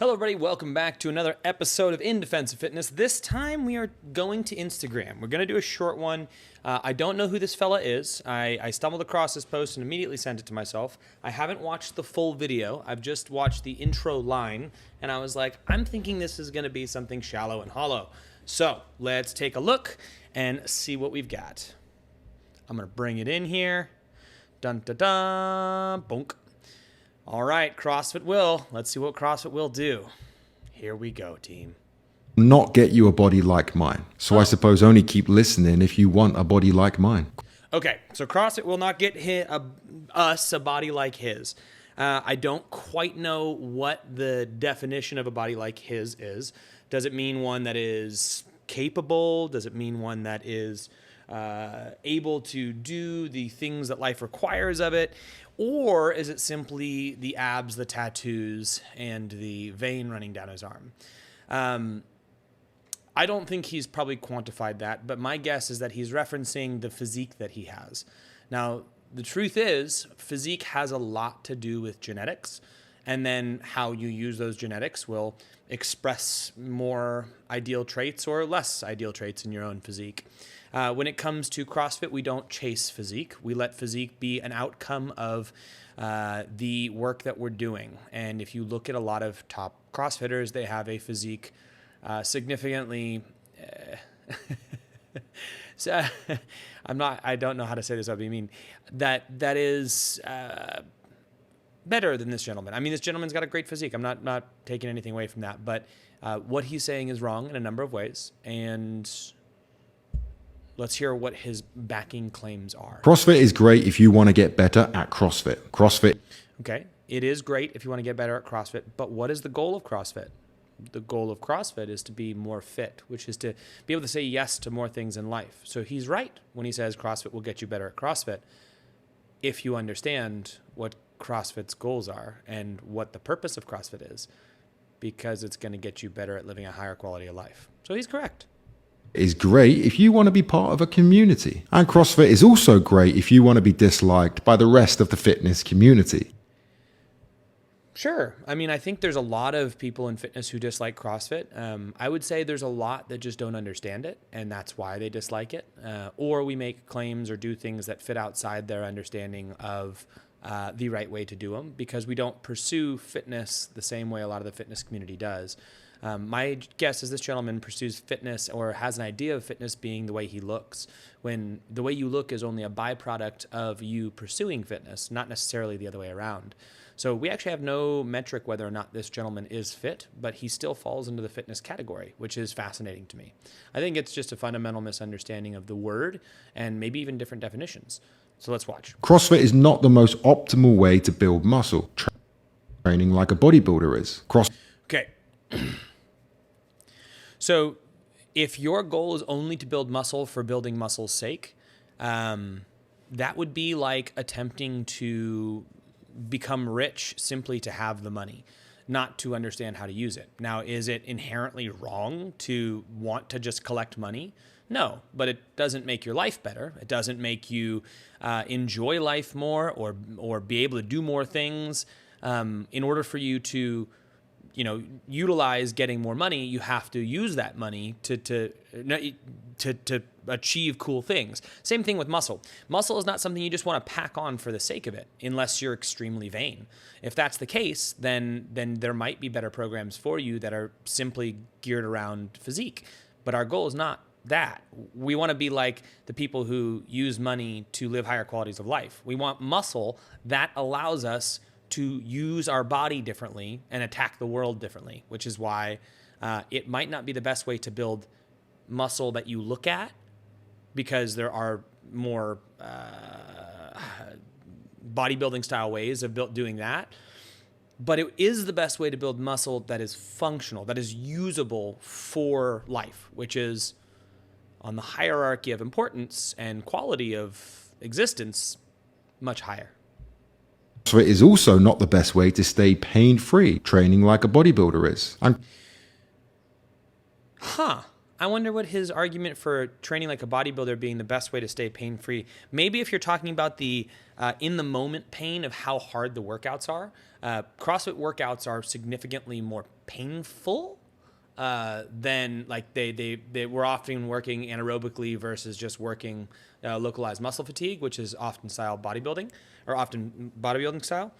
Hello everybody, welcome back to another episode of In Defense of Fitness. This time we are going to Instagram. We're going to do a short one. I don't know who this fella is. I stumbled across this post and immediately sent it to myself. I haven't watched the full video. I've just watched the intro line and I was like, I'm thinking this is going to be something shallow and hollow. So let's take a look and see what we've got. I'm going to bring it in here. Dun dun dun, bonk. All right, CrossFit will. Let's see what CrossFit will do. Here we go, team. Not get you a body like mine. So I suppose only keep listening if you want a body like mine. Okay, so CrossFit will not get us a body like his. I don't quite know what the definition of a body like his is. Does it mean one that is capable? Does it mean one that is able to do the things that life requires of it? Or is it simply the abs, the tattoos, and the vein running down his arm? I don't think he's probably quantified that, but my guess is that he's referencing the physique that he has. Now, the truth is, physique has a lot to do with genetics, and then how you use those genetics will express more ideal traits or less ideal traits in your own physique. When it comes to CrossFit, we don't chase physique. We let physique be an outcome of the work that we're doing. And if you look at a lot of top CrossFitters, they have a physique significantly... so, I don't know how to say this, I mean, that is better than this gentleman. I mean, this gentleman's got a great physique. I'm not taking anything away from that, but what he's saying is wrong in a number of ways. And let's hear what his backing claims are. CrossFit is great if you want to get better at CrossFit. CrossFit. Okay, it is great if you want to get better at CrossFit, but what is the goal of CrossFit? The goal of CrossFit is to be more fit, which is to be able to say yes to more things in life. So he's right when he says CrossFit will get you better at CrossFit if you understand what CrossFit's goals are and what the purpose of CrossFit is, because it's going to get you better at living a higher quality of life. So he's correct. Is great if you want to be part of a community. And CrossFit is also great if you want to be disliked by the rest of the fitness community. Sure. I mean, I think there's a lot of people in fitness who dislike CrossFit. I would say there's a lot that just don't understand it, and that's why they dislike it. Or we make claims or do things that fit outside their understanding of the right way to do them, because we don't pursue fitness the same way a lot of the fitness community does. My guess is this gentleman pursues fitness or has an idea of fitness being the way he looks, when the way you look is only a byproduct of you pursuing fitness, not necessarily the other way around. So we actually have no metric whether or not this gentleman is fit, but he still falls into the fitness category, which is fascinating to me. I think it's just a fundamental misunderstanding of the word and maybe even different definitions. So let's watch. CrossFit is not the most optimal way to build muscle. Training like a bodybuilder is. Okay. So if your goal is only to build muscle for building muscle's sake, that would be like attempting to become rich simply to have the money, not to understand how to use it. Now, is it inherently wrong to want to just collect money? No, but it doesn't make your life better. It doesn't make you enjoy life more or be able to do more things. In order for you to utilize getting more money, you have to use that money to achieve cool things. Same thing with muscle. Muscle is not something you just want to pack on for the sake of it, unless you're extremely vain. If that's the case, then there might be better programs for you that are simply geared around physique. But our goal is not that. We want to be like the people who use money to live higher qualities of life. We want muscle that allows us to use our body differently and attack the world differently, which is why it might not be the best way to build muscle that you look at, because there are more bodybuilding style ways of doing that. But it is the best way to build muscle that is functional, that is usable for life, which is on the hierarchy of importance and quality of existence, much higher. CrossFit is also not the best way to stay pain-free, training like a bodybuilder is. I wonder what his argument for training like a bodybuilder being the best way to stay pain-free. Maybe if you're talking about the in-the-moment pain of how hard the workouts are, CrossFit workouts are significantly more painful than like they were often working anaerobically versus just working localized muscle fatigue, which is often bodybuilding style.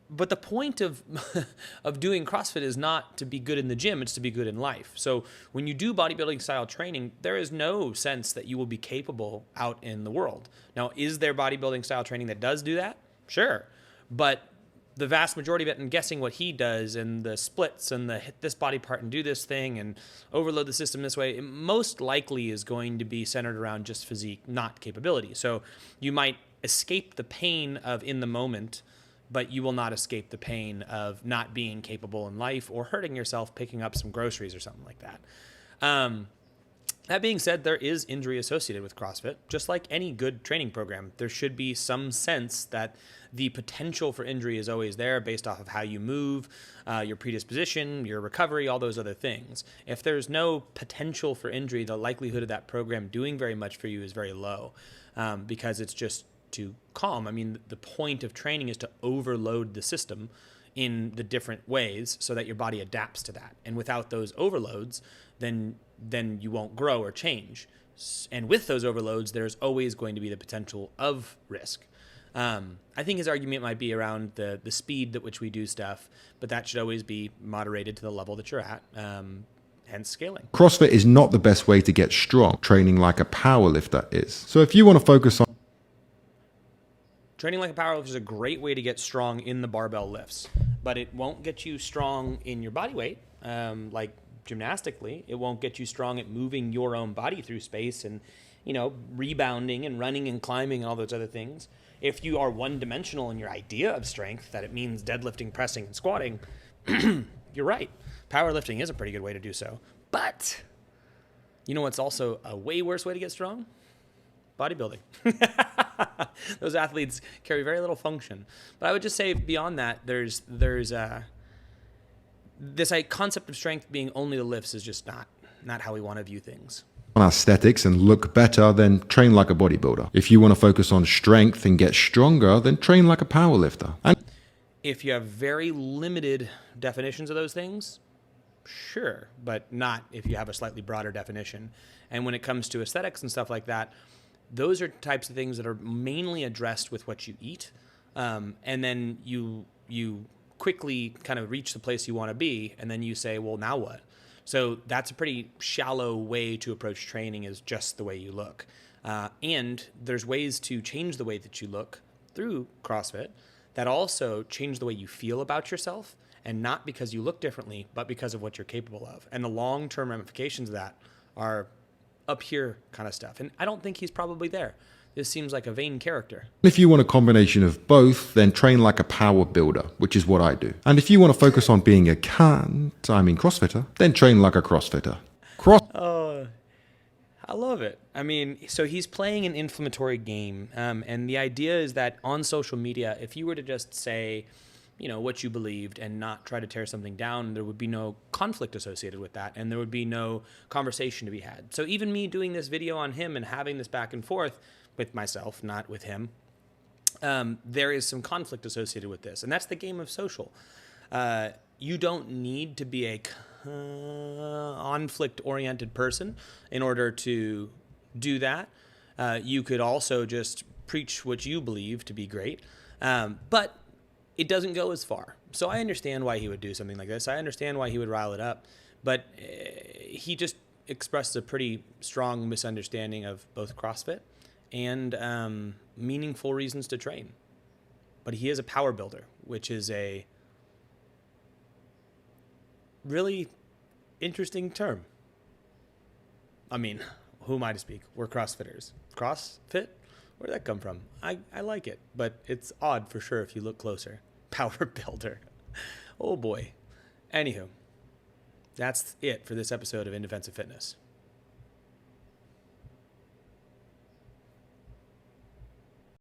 But the point of of doing CrossFit is not to be good in the gym, it's to be good in life. So when you do bodybuilding style training, there is no sense that you will be capable out in the world. Now, is there bodybuilding style training that does do that? Sure. But the vast majority of it, and guessing what he does and the splits and the hit this body part and do this thing and overload the system this way, it most likely is going to be centered around just physique, not capability. So you might escape the pain of in the moment, but you will not escape the pain of not being capable in life or hurting yourself picking up some groceries or something like that. That being said, there is injury associated with CrossFit. Just like any good training program, there should be some sense that the potential for injury is always there based off of how you move, your predisposition, your recovery, all those other things. If there's no potential for injury, the likelihood of that program doing very much for you is very low because it's just too calm. I mean, the point of training is to overload the system in the different ways so that your body adapts to that. And without those overloads, then you won't grow or change. And with those overloads, there's always going to be the potential of risk. I think his argument might be around the speed at which we do stuff, but that should always be moderated to the level that you're at. Hence scaling. CrossFit is not the best way to get strong. Training like a powerlifter is. So if you want to focus on training like a powerlifter is a great way to get strong in the barbell lifts, but it won't get you strong in your body weight, like gymnastically. It won't get you strong at moving your own body through space and, rebounding and running and climbing and all those other things. If you are one-dimensional in your idea of strength, that it means deadlifting, pressing, and squatting, you're right. Powerlifting is a pretty good way to do so. But you know what's also a way worse way to get strong? Bodybuilding. Those athletes carry very little function. But I would just say beyond that, there's this concept of strength being only the lifts is just not how we want to view things. On aesthetics and look better, then train like a bodybuilder. If you want to focus on strength and get stronger, then train like a powerlifter. And if you have very limited definitions of those things, sure, but not if you have a slightly broader definition. And when it comes to aesthetics and stuff like that, those are types of things that are mainly addressed with what you eat. And then you quickly kind of reach the place you want to be, and then you say, well, now what? So that's a pretty shallow way to approach training, is just the way you look. And there's ways to change the way that you look through CrossFit that also change the way you feel about yourself, and not because you look differently, but because of what you're capable of. And the long-term ramifications of that are up here kind of stuff. And I don't think he's probably there. This seems like a vain character. if you want a combination of both, then train like a power builder, which is what I do. And if you want to focus on being a CrossFitter, then train like a CrossFitter. Oh, I love it. I mean, so he's playing an inflammatory game. And the idea is that on social media, if you were to just say, what you believed and not try to tear something down, there would be no conflict associated with that, and there would be no conversation to be had. So even me doing this video on him and having this back and forth with myself, not with him, there is some conflict associated with this, and that's the game of social. You don't need to be a conflict-oriented person in order to do that. You could also just preach what you believe to be great, but it doesn't go as far. So I understand why he would do something like this. I understand why he would rile it up, but he just expressed a pretty strong misunderstanding of both CrossFit and meaningful reasons to train. But he is a power builder, which is a really interesting term. I mean, who am I to speak? We're CrossFitters. CrossFit? Where did that come from? I like it, but it's odd for sure if you look closer. Power builder. Oh boy. Anywho, that's it for this episode of In Defense of Fitness.